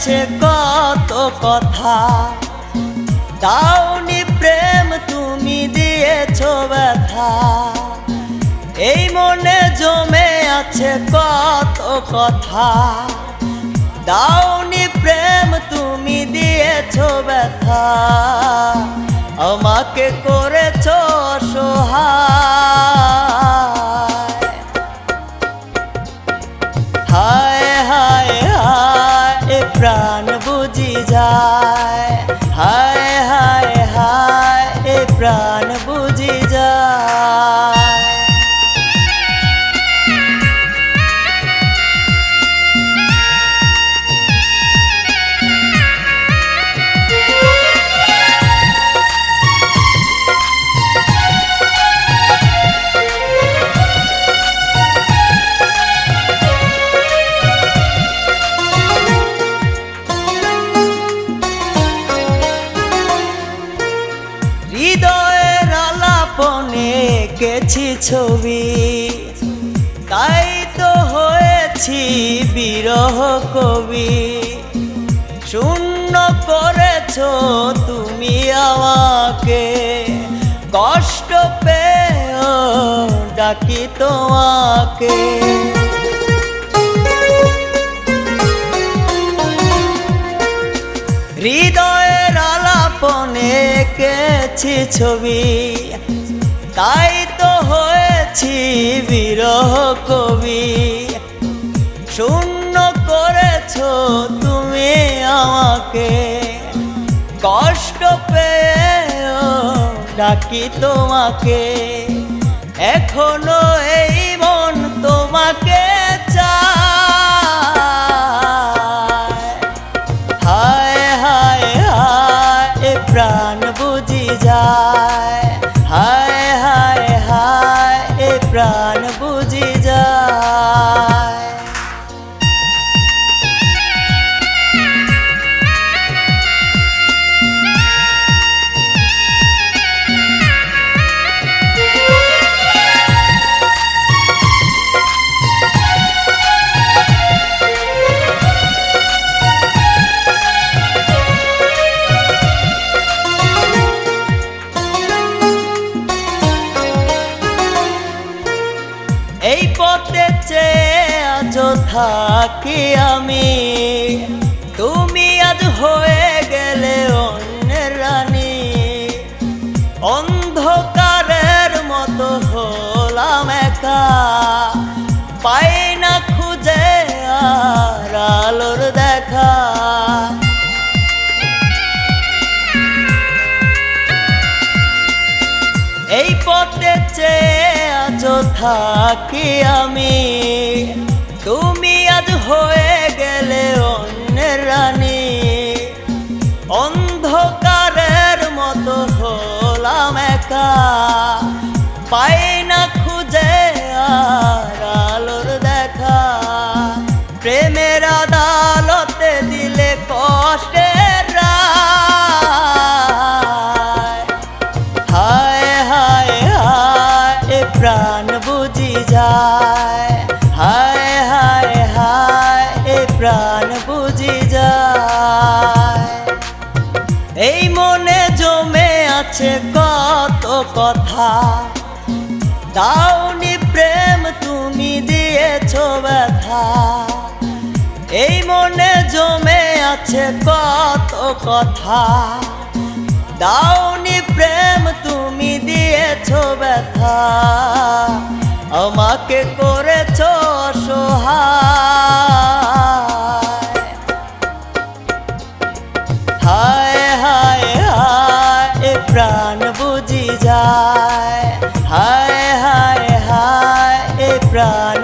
আছে কত কথা, দাওনি প্রেম তুমি দিয়েছো ব্যথা। এই মনে জমে আছে কত কথা, দাওনি প্রেম তুমি দিয়েছো ব্যথা। আমাকে করেছো অসহায়, হায় হায় হায় প্রাণ বুঝি যায়, হায় হায় হায় প্রাণ বুঝি যায়। হৃদয়ের আলাপনে এঁকেছি ছবি, তাই তো হয়েছি বিরহ কবি। শূন্য করেছো তুমি আমাকে, কষ্ট পেয়েও ডাকি তোমাকে। হৃদয়ের আলাপনে এঁকেছি ছবি, তাই তো হয়েছি বিরহ কবি। শূন্য করেছো তুমি আমাকে, কষ্ট পেয়েও ডাকি তোমাকে। এখনো এই মন তোমাকে চায়, হায় হায় হায় প্রাণ বুঝি যায়, হায় হায় হায় প্রাণ বুঝি যায়। এই পথে চেয়ে আজ থাকি আমি, তুমি আজ হয়ে গেলে অন্যের রানী। অন্ধকারের মতো হলাম একা, পাই না খুঁজে আর আলোর দেখা। এই পথে চেয়ে আজ থাকি আমি, তুমি আজ হয়ে গেলে অন্যের রানী। অন্ধকারের মতো হলাম একা, পাই না খুঁজে আর আলোর দেখা। প্রেমের আদালতে দিলে কষ্টের রায়, হায় হায় হায় প্রাণ বুঝি যায়, হায় হায় হায় প্রাণ বুঝি যায়। এই মনে জমে আছে কত কথা, দাওনি প্রেম তুমি দিয়েছো ব্যথা। এই মনে জমে আছে কত কথা, দাওনি প্রেম তুমি দিয়েছো ব্যথা। আমাকে করেছো অসহায়, হায় হায় হায় প্রাণ বুঝি যায়, হায় হায় হায় প্রাণ